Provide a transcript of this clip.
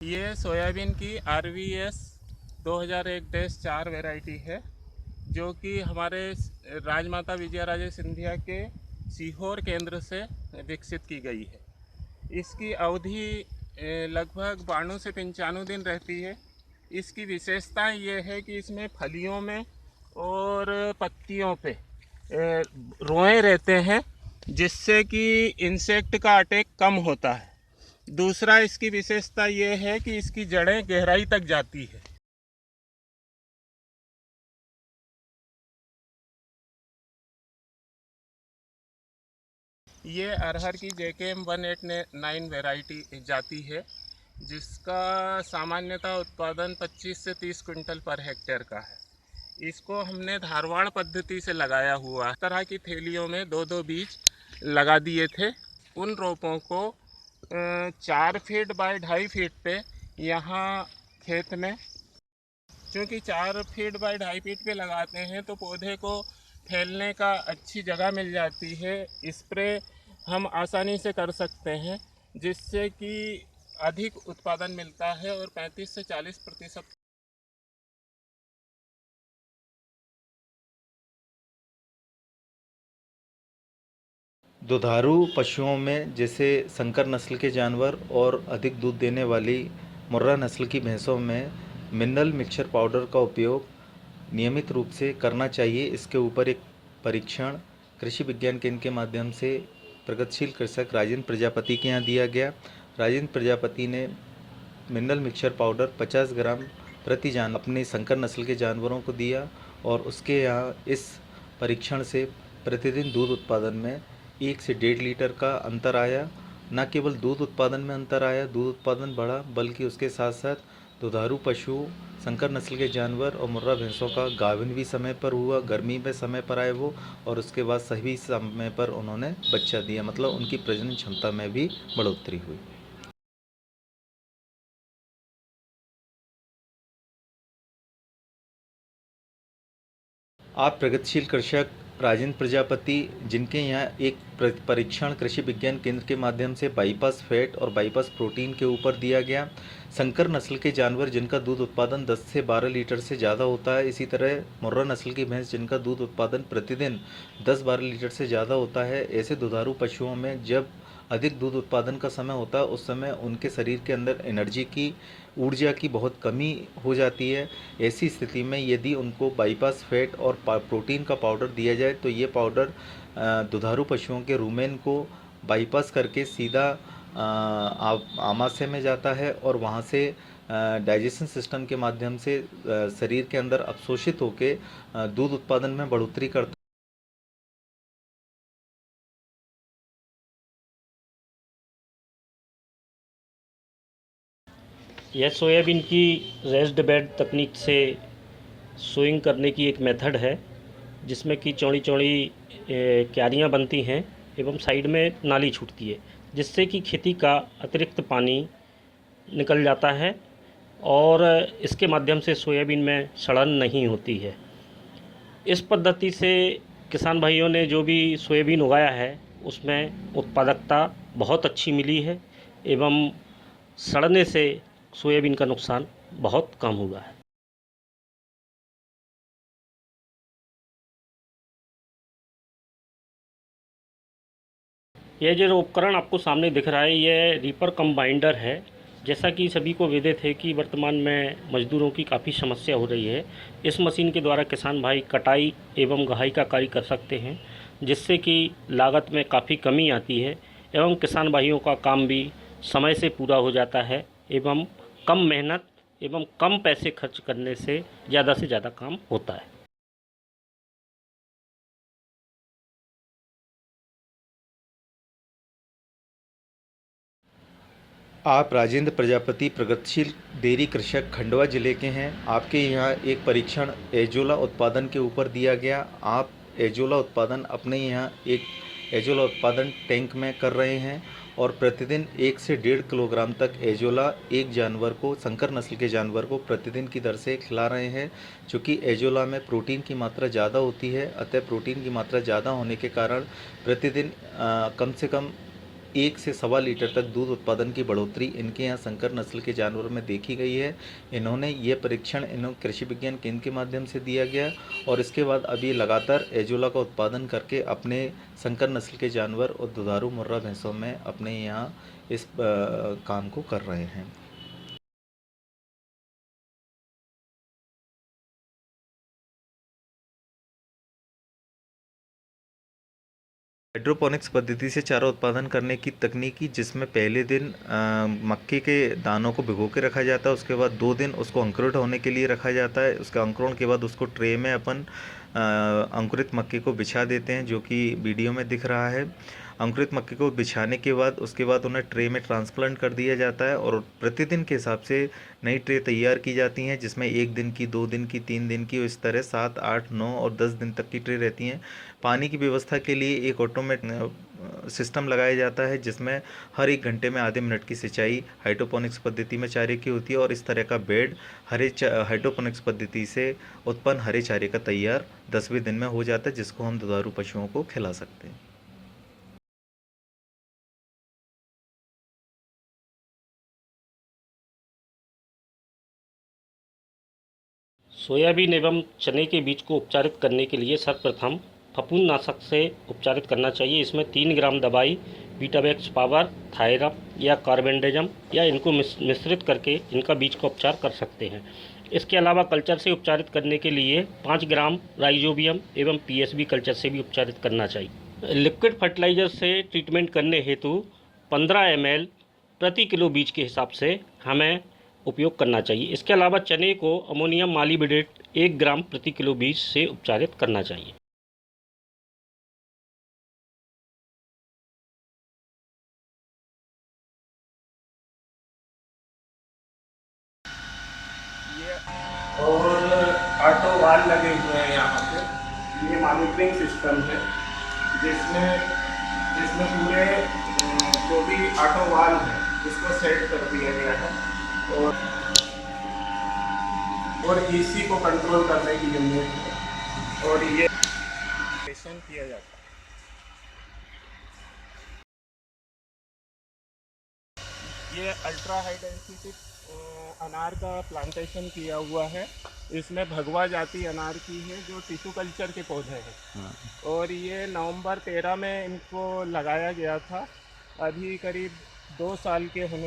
ये सोयाबीन की RVS 2001-4 variety है, जो कि हमारे राजमाता विजयाराजे सिंधिया के सीहोर केंद्र से विकसित की गई है। इसकी अवधि लगभग 92 से 95 दिन रहती है। इसकी विशेषताएं ये है कि इसमें फलियों में और पत्तियों पे रोए रहते हैं, जिससे कि इंसेक्ट का अटैक कम होता है। दूसरा इसकी विशेषता ये है कि इसकी जड़ें गहराई तक जाती है। ये अरहर की JKM 189 वैरायटी जाती है, जिसका सामान्यतः उत्पादन 25 से 30 क्विंटल पर हेक्टेयर का है। इसको हमने धारवाड़ पद्धति से लगाया हुआ है। तरह की थैलियों में दो दो बीज लगा दिए थे। उन रोपों को 4 फीट बाय 2.5 फीट पे यहाँ खेत में, क्योंकि 4 फीट बाय 2.5 फीट पे लगाते हैं तो पौधे को फैलने का अच्छी जगह मिल जाती है। स्प्रे हम आसानी से कर सकते हैं, जिससे कि अधिक उत्पादन मिलता है और 35 से 40% दुधारू पशुओं में जैसे संकर नस्ल के जानवर और अधिक दूध देने वाली मुर्रा नस्ल की भैंसों में मिनरल मिक्सचर पाउडर का उपयोग नियमित रूप से करना चाहिए। इसके ऊपर एक परीक्षण कृषि विज्ञान केंद्र के माध्यम से प्रगतिशील कृषक राजेंद्र प्रजापति के यहाँ दिया गया। राजेंद्र प्रजापति ने मिनरल मिक्सचर पाउडर 50 ग्राम प्रति जान अपने संकर नस्ल के जानवरों को दिया और उसके यहाँ इस परीक्षण से प्रतिदिन दूध उत्पादन में 1 से 1.5 लीटर का अंतर आया। न केवल दूध उत्पादन में अंतर आया, दूध उत्पादन बढ़ा, बल्कि उसके साथ साथ दुधारू पशुओं, संकर नस्ल के जानवर और मुर्रा भैंसों का गाभिन भी समय पर हुआ, गर्मी में समय पर आए वो, और उसके बाद सही समय पर उन्होंने बच्चा दिया, मतलब उनकी प्रजनन क्षमता में भी बढ़ोतरी हुई। आप प्रगतिशील कृषक राजेंद्र प्रजापति, जिनके यहाँ एक परीक्षण कृषि विज्ञान केंद्र के माध्यम से बाईपास फैट और बाईपास प्रोटीन के ऊपर दिया गया। संकर नस्ल के जानवर जिनका दूध उत्पादन 10 से 12 लीटर से ज़्यादा होता है, इसी तरह मुर्रा नस्ल की भैंस जिनका दूध उत्पादन प्रतिदिन 10-12 लीटर से ज़्यादा होता है, ऐसे दुधारू पशुओं में जब अधिक दूध उत्पादन का समय होता है उस समय उनके शरीर के अंदर एनर्जी की, ऊर्जा की बहुत कमी हो जाती है। ऐसी स्थिति में यदि उनको बाईपास फैट और प्रोटीन का पाउडर दिया जाए तो ये पाउडर दुधारू पशुओं के रूमेन को बाईपास करके सीधा आमाशय में जाता है और वहाँ से डाइजेशन सिस्टम के माध्यम से शरीर के अंदर अवशोषित होकर दूध उत्पादन में बढ़ोतरी करता है। यह सोयाबीन की रेस्ड बेड तकनीक से सोइंग करने की एक मेथड है, जिसमें कि चौड़ी चौड़ी क्यारियाँ बनती हैं एवं साइड में नाली छूटती है, जिससे कि खेती का अतिरिक्त पानी निकल जाता है और इसके माध्यम से सोयाबीन में सड़न नहीं होती है। इस पद्धति से किसान भाइयों ने जो भी सोयाबीन उगाया है उसमें उत्पादकता बहुत अच्छी मिली है एवं सड़ने से सोयाबीन का नुकसान बहुत कम हुआ है। यह जो उपकरण आपको सामने दिख रहा है, यह रीपर कंबाइंडर है। जैसा कि सभी को विदित है कि वर्तमान में मजदूरों की काफ़ी समस्या हो रही है। इस मशीन के द्वारा किसान भाई कटाई एवं गहाई का कार्य कर सकते हैं, जिससे कि लागत में काफ़ी कमी आती है एवं किसान भाइयों का काम भी समय से पूरा हो जाता है एवं कम मेहनत एवं कम पैसे खर्च करने से ज़्यादा काम होता है। आप राजेंद्र प्रजापति प्रगतिशील डेयरी कृषक खंडवा जिले के हैं। आपके यहाँ एक परीक्षण एजोला उत्पादन के ऊपर दिया गया। आप एजोला उत्पादन अपने यहाँ एक एजोला उत्पादन टैंक में कर रहे हैं और प्रतिदिन 1 से 1.5 किलोग्राम तक एजोला एक जानवर को, संकर नस्ल के जानवर को प्रतिदिन की दर से खिला रहे हैं। चूँकि एजोला में प्रोटीन की मात्रा ज़्यादा होती है, अतः प्रोटीन की मात्रा ज़्यादा होने के कारण प्रतिदिन कम से कम 1 से सवा लीटर तक दूध उत्पादन की बढ़ोतरी इनके यहाँ संकर नस्ल के जानवरों में देखी गई है। इन्होंने ये परीक्षण कृषि विज्ञान केंद्र के माध्यम से दिया गया और इसके बाद अभी लगातार एजोला का उत्पादन करके अपने संकर नस्ल के जानवर और दुधारू मुर्रा भैंसों में अपने यहाँ इस काम को कर रहे हैं। हाइड्रोपोनिक्स पद्धति से चारा उत्पादन करने की तकनीकी, जिसमें पहले दिन मक्के के दानों को भिगो के रखा जाता है, उसके बाद 2 दिन उसको अंकुरित होने के लिए रखा जाता है। उसके अंकुरण के बाद उसको ट्रे में अपन अंकुरित मक्के को बिछा देते हैं, जो कि वीडियो में दिख रहा है। अंकुरित मक्के को बिछाने के बाद उसके बाद उन्हें ट्रे में ट्रांसप्लांट कर दिया जाता है और प्रतिदिन के हिसाब से नई ट्रे तैयार की जाती हैं, जिसमें 1 दिन की, 2 दिन की, 3 दिन की, इस तरह 7, 8, 9 और 10 दिन तक की ट्रे रहती हैं। पानी की व्यवस्था के लिए एक ऑटोमेटिक सिस्टम लगाया जाता है, जिसमें हर 1 घंटे में आधे मिनट की सिंचाई हाइड्रोपोनिक्स पद्धति में चारे की होती है और इस तरह का बेड हाइड्रोपोनिक्स पद्धति से उत्पन्न हरे चारे का तैयार 10वें दिन में हो जाता है, जिसको हम दुधारू पशुओं को खिला सकते हैं। सोयाबीन एवं चने के बीज को उपचारित करने के लिए सर्वप्रथम फफूंदनाशक से उपचारित करना चाहिए। इसमें 3 ग्राम दवाई बीटावैक्स पावर, थायरम या कार्बेंडेजम या इनको मिश्रित करके इनका बीज का उपचार कर सकते हैं। इसके अलावा कल्चर से उपचारित करने के लिए 5 ग्राम राइजोबियम एवं पीएसबी कल्चर से भी उपचारित करना चाहिए। लिक्विड फर्टिलाइजर से ट्रीटमेंट करने हेतु 15 ml प्रति किलो बीज के हिसाब से हमें उपयोग करना चाहिए। इसके अलावा चने को अमोनियम मालिब्डेट 1 ग्राम प्रति किलो बीज से उपचारित करना चाहिए। ये और ऑटो वाल लगे हुए हैं यहाँ पे। ये मॉनिटरिंग सिस्टम है जिसमें पूरे जो भी ऑटो वाल है इसको सेट कर दिया गया है और एसी को कंट्रोल करने की यूनिट है और ये किया जाता है। ये अल्ट्रा हाई डेंसिटी अनार का प्लांटेशन किया हुआ है। इसमें भगवा जाति अनार की है जो टिश्यू कल्चर के पौधे हैं और ये नवंबर 13 में इनको लगाया गया था। अभी करीब 2 साल के होने